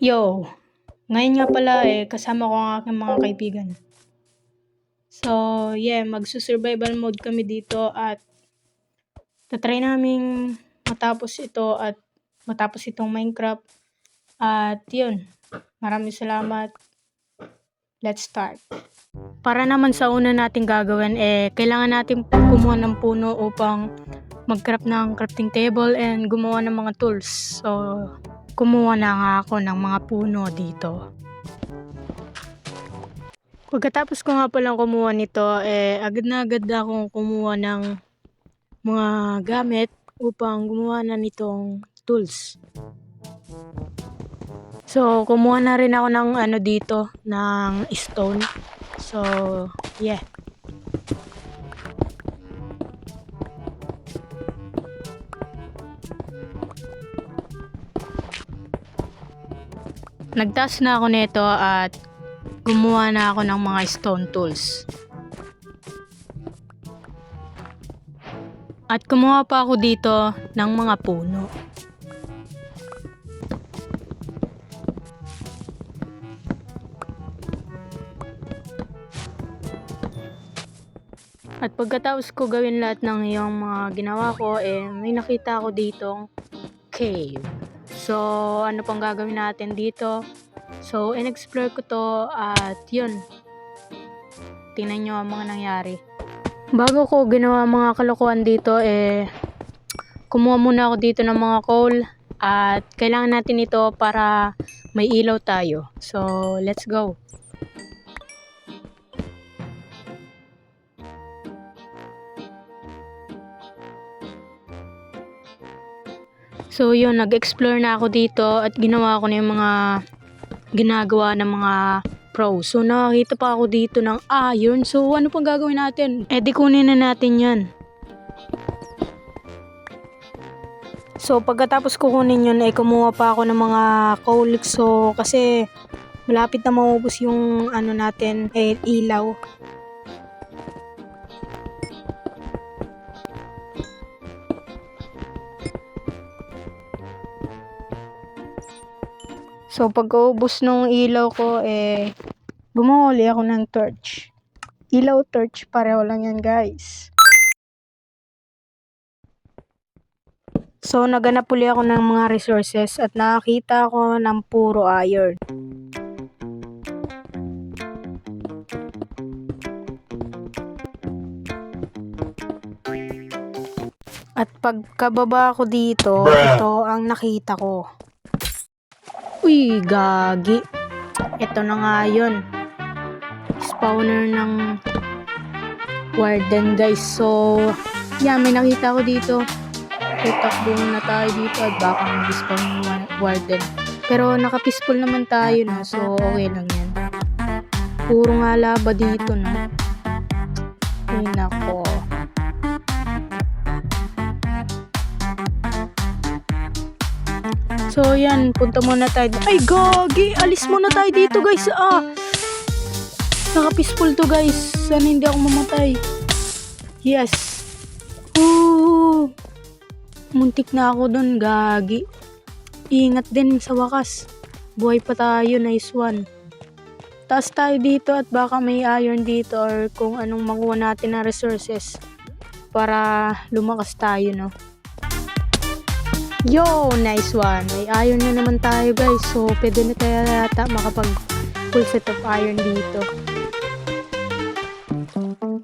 Yo, ngayon nga pala kasama ko ang aking mga kaibigan. So, yeah, magsu-survival mode kami dito at tatry naming matapos itong Minecraft. At yun, maraming salamat. Let's start. Para naman sa una nating gagawin, kailangan natin kumuha ng puno upang mag-craft ng crafting table and gumawa ng mga tools. So, kumuha na nga ako ng mga puno dito. Pagkatapos ko nga palang kumuha nito, agad na agad akong kumuha ng mga gamit upang gumawa na nitong tools. So, kumuha na rin ako ng dito, ng stone. So, yeah. Nagtaas na ako nito at gumawa na ako ng mga stone tools. At kumuha pa ako dito ng mga puno. At pagkatapos ko gawin lahat ng yung mga ginawa ko, may nakita ako ditong cave. So, ano pang gagawin natin dito? So, in-explore ko to at yun. Tingnan nyo ang mga nangyari. Bago ko ginawa mga kalokohan dito, kumuha muna ako dito ng mga coal at kailangan natin ito para may ilaw tayo. So, let's go. So yun, nag-explore na ako dito at ginawa ko na yung mga ginagawa ng mga pro. So nakakita pa ako dito ng iron. So ano pang gagawin natin? Di kunin na natin yan. So pagkatapos ko kunin yun, kumuha pa ako ng mga coal. So kasi malapit na maubos yung natin, ilaw. So pagkaubos nung ilaw ko, gumawa ulit ako ng torch. Ilaw, torch, pareho lang yan guys. So naganap ulit ako ng mga resources at nakakita ako ng puro iron. At pagkababa ko dito, ito ang nakita ko. Uy, gagi. Ito na nga yun. Spawner ng warden guys. So, yeah, may nakita ko dito. Takbo na tayo dito at baka mag-spawn yung warden. Pero naka-peaceful naman tayo na. So, okay lang yan. Puro nga laba dito na. Ay, nako. So yan, punta muna tayo. Ay gagi, alis muna tayo dito guys. Naka-peaceful to guys. Sana hindi ako mamatay. Yes. Muntik na ako dun, gagi. Ingat din sa wakas. Buhay pa tayo, nice one. Taas tayo dito at baka may iron dito or kung anong makuha natin na resources para lumakas tayo, no? Yo, nice one. May iron na naman tayo guys. So, pwede na tayo yata makapag full set of iron dito.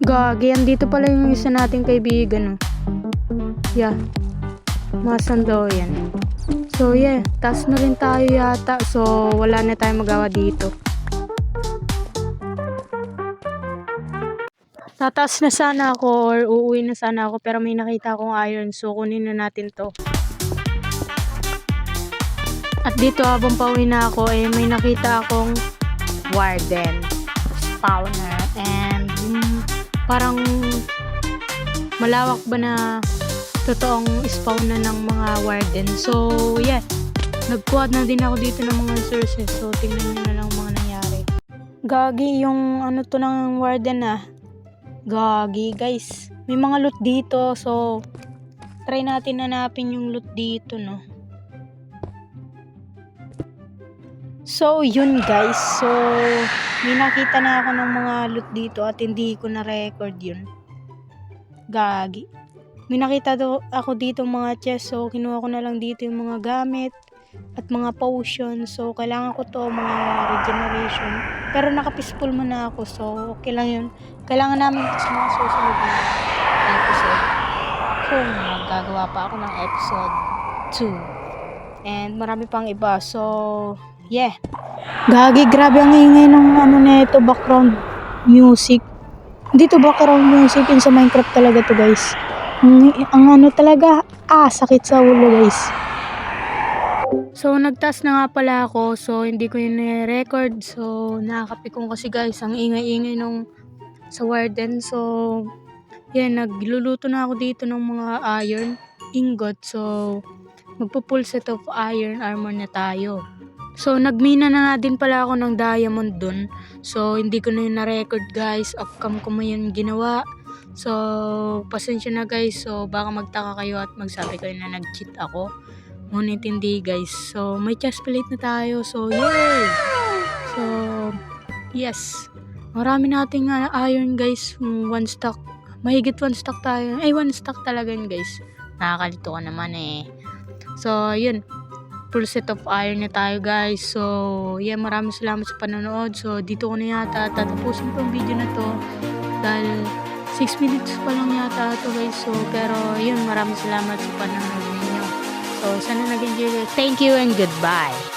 Gagi, andito pala yung isa nating kaibigan. No? Yeah. Masan daw yan. So, yeah. Taas na rin tayo yata. So, wala na tayong magawa dito. Tataas na sana ako or uuwi na sana ako pero may nakita akong iron. So, kunin na natin to. At dito habang pauwi na ako, may nakita akong warden spawner and parang malawak ba na totoong spawn na ng mga warden. So yeah, nagkuha na din ako dito ng mga resources. So tingnan nyo na lang mga nangyari. Gagi yung to ng warden Gagi guys, may mga loot dito. So try natin hanapin yung loot dito, no. So, yun guys. So, may nakita na ako ng mga loot dito at hindi ko na-record yun. Gagi. May nakita ako dito mga chest. So, kinuha ko na lang dito yung mga gamit at mga potion. So, kailangan ko to mga regeneration. Pero naka-peaceful muna ako. So, okay lang yun. Kailangan namin ito sa mga susunod na episode. Kung magagawa pa ako ng episode 2. And marami pang iba. So, yeah. Gagi, grabe ang ingay ng nito, background music. Hindi to background music, yun sa Minecraft talaga to guys. Ang talaga, sakit sa ulo guys. So, nagtaas na nga pala ako. So, hindi ko yun na-record. So, nakakapikong kasi guys, ang ingay-ingay nung sa warden. So, yan, nagluluto na ako dito ng mga iron ingot. So, magpo-full set of iron armor na tayo. So, nagmina na nga din pala ako ng diamond dun. So, hindi ko na yun na-record guys. Off-cam ko mo yun ginawa. So, pasensya na guys. So, baka magtaka kayo at magsabi kayo na nag-cheat ako. Ngunit hindi guys. So, may chest plate na tayo. So, yay! So, yes. Marami nating iron guys. 1 stack. Mahigit 1 stack tayo. 1 stack talaga yun guys. Nakakalito ka naman eh. So, yun. Full set of iron na tayo guys. So, yeah, maraming salamat sa panonood. So, dito ko na yata tatapusin tong video na to. Dahil 6 minutes pa lang yata ito guys. So, pero yun, maraming salamat sa panonood ninyo. So, sana nag-enjoy. Thank you and goodbye.